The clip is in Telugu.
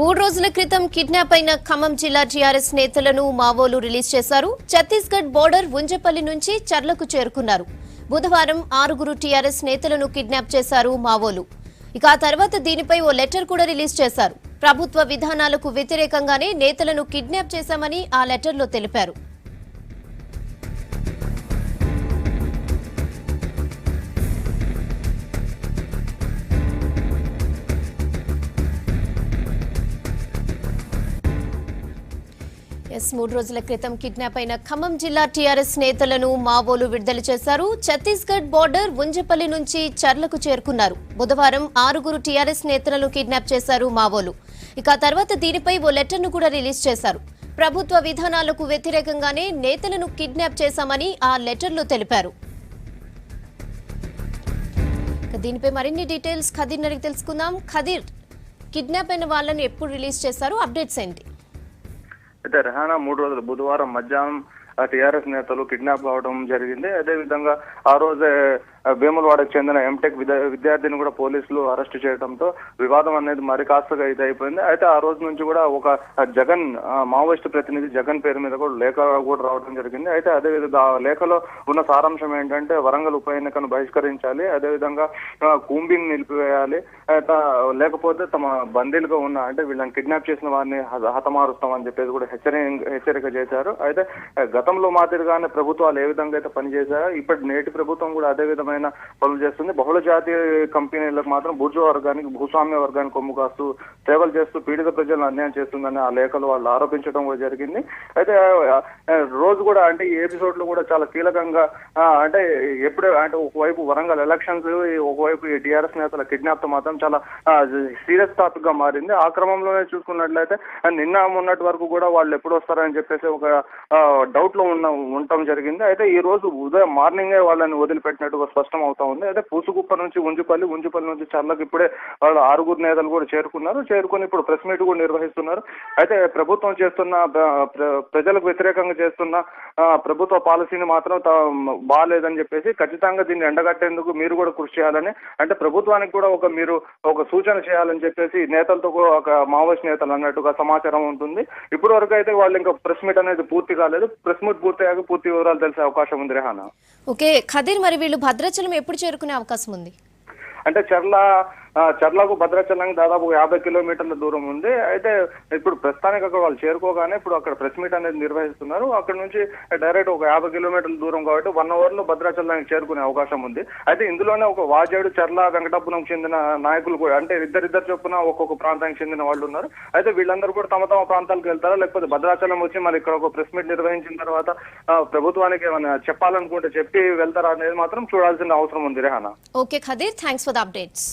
3 రోజుల క్రితం కిడ్నాప్ అయిన ఖమ్మం జిల్లా టీఆర్ఎస్ నేతలను మావోలు రిలీజ్ చేశారు. ఛత్తీస్గఢ్ బోర్డర్ ఉంజపల్లి నుంచి చర్లకు చేరుకున్నారు. బుధవారం 6 టీఆర్ఎస్ నేతలను కిడ్నాప్ చేశారు మావోలు. ఇక ఆ తర్వాత దీనిపై ఓ లెటర్ కూడా రిలీజ్ చేశారు. ప్రభుత్వ విధానాలకు వ్యతిరేకంగానే నేతలను కిడ్నాప్ చేశామని ఆ లెటర్లో తెలిపారు. మూడు రోజుల క్రితం కిడ్నాప్ అయిన ఖమ్మం జిల్లా టీఆర్ఎస్ నేతలను మావోలు విడుదల చేశారు. ఛత్తీస్గఢ్ బోర్డర్ ఉంజపల్లి నుంచి చర్లకు చేరుకున్నారు. బుధవారం 6 టీఆర్ఎస్ నేతలను కిడ్నాప్ చేశారు మావోలు. ఇక ఆ తర్వాత దీనిపై ఓ లెటర్ను కూడా రిలీజ్ చేశారు. ప్రభుత్వ విధానాలకు వ్యతిరేకంగానే నేతలను కిడ్నాప్ చేశామని ఆ లెటర్లో తెలిపారు. దీనిపై మరిన్ని డీటెయిల్స్ ఖదీర్ అడిగి తెలుసుకుందాం. ఖదీర్, కిడ్నాప్ అయిన వాళ్ళని ఎప్పుడు రిలీజ్ చేశారు? అప్డేట్స్ ఏంటి? అయితే రెహానా 3 రోజులు బుధవారం మధ్యాహ్నం టీఆర్ఎస్ నేతలు కిడ్నాప్ కావడం జరిగింది. అదేవిధంగా ఆ రోజే వేములవాడకు చెందిన ఎంటెక్ విద్యార్థిని కూడా పోలీసులు అరెస్ట్ చేయడంతో వివాదం అనేది మరి కాస్తగా ఇది అయిపోయింది. అయితే ఆ రోజు నుంచి కూడా ఒక జగన్ మావోయిస్ట్ ప్రతినిధి జగన్ పేరు మీద కూడా లేఖ కూడా రావడం జరిగింది. అయితే అదేవిధంగా ఆ లేఖలో ఉన్న సారాంశం ఏంటంటే వరంగల్ ఉప ఎన్నికను బహిష్కరించాలి, అదేవిధంగా కూంబింగ్ నిలిపివేయాలి, లేకపోతే తమ బందీలుగా ఉన్న అంటే వీళ్ళని కిడ్నాప్ చేసిన వారిని హతమారుస్తామని చెప్పేసి కూడా హెచ్చరిక చేశారు. అయితే గతంలో మాదిరిగానే ప్రభుత్వాలు ఏ విధంగా అయితే పనిచేశారో ఇప్పటి నేటి ప్రభుత్వం కూడా అదే విధమైన పనులు చేస్తుంది. బహుళ జాతీయ కంపెనీలకు మాత్రం బూర్జువా వర్గానికి భూస్వామ్య వర్గానికి కొమ్ము కాస్తూ సేవలు చేస్తూ పీడిత ప్రజలను అన్యాయం చేస్తుందని ఆ లేఖలు వాళ్ళు ఆరోపించడం కూడా జరిగింది. అయితే రోజు కూడా అంటే ఈ ఎపిసోడ్ లో కూడా చాలా కీలకంగా అంటే ఎప్పుడే అంటే ఒకవైపు వరంగల్ ఎలక్షన్స్, ఒకవైపు ఈ టీఆర్ఎస్ నేతల కిడ్నాప్ తో మాత్రం చాలా సీరియస్ టాపిక్ గా మారింది. ఆ క్రమంలోనే చూసుకున్నట్లయితే నిన్న మొన్నటి వరకు కూడా వాళ్ళు ఎప్పుడు వస్తారని చెప్పేసి ఒక డౌట్ లో ఉండటం జరిగింది. అయితే ఈ రోజు ఉదయం మార్నింగే వాళ్ళని వదిలిపెట్టినట్టుగా స్పష్టం అవుతా ఉంది. అయితే పూసుకుప్ప నుంచి ఉంజపల్లి నుంచి చర్లకు ఇప్పుడే వాళ్ళు 6 నేతలు కూడా చేరుకుని ఇప్పుడు ప్రెస్ మీట్ కూడా నిర్వహిస్తున్నారు. అయితే ప్రభుత్వం చేస్తున్న ప్రజలకు వ్యతిరేకంగా చేస్తున్న ప్రభుత్వ పాలసీని మాత్రం బాగాలేదని చెప్పేసి ఖచ్చితంగా దీన్ని ఎండగట్టేందుకు మీరు కూడా కృషి చేయాలని, అంటే ప్రభుత్వానికి కూడా మీరు ఒక సూచన చేయాలని చెప్పేసి నేతలతో ఒక మావోయిస్ట్ నేతలు అన్నట్టుగా సమాచారం ఉంటుంది. ఇప్పటి వరకు అయితే వాళ్ళు ఇంకా ప్రెస్ మీట్ అనేది పూర్తి కాలేదు. ప్రెస్ మీట్ పూర్తయ్యాక పూర్తి వివరాలు తెలిసే అవకాశం ఉంది రెహానా. ఓకే ఖదీర్, మరి వీళ్ళు భద్రాచలం ఎప్పుడు చేరుకునే అవకాశం ఉంది? అంటే చర్లకు భద్రాచలానికి దాదాపు 50 కిలోమీటర్ల దూరం ఉంది. అయితే ఇప్పుడు ప్రస్తుతానికి అక్కడ వాళ్ళు చేరుకోగానే ఇప్పుడు అక్కడ ప్రెస్ మీట్ అనేది నిర్వహిస్తున్నారు. అక్కడ నుంచి డైరెక్ట్ ఒక 50 కిలోమీటర్ల దూరం కాబట్టి 1 అవర్ లో భద్రాచలానికి చేరుకునే అవకాశం ఉంది. అయితే ఇందులోనే ఒక వాజేడు, చర్ల, వెంకటాపురం చెందిన నాయకులు కూడా అంటే ఇద్దరిద్దరు చొప్పున ఒక్కొక్క ప్రాంతానికి చెందిన వాళ్ళు ఉన్నారు. అయితే వీళ్ళందరూ కూడా తమ ప్రాంతాలకు వెళ్తారా, లేకపోతే భద్రాచలం వచ్చి మరి ఇక్కడ ఒక ప్రెస్ మీట్ నిర్వహించిన తర్వాత ప్రభుత్వానికి ఏమైనా చెప్పాలనుకుంటే చెప్పి వెళ్తారా అనేది మాత్రం చూడాల్సిన అవసరం ఉంది Rehana. Okay Khadeer, thanks for the updates.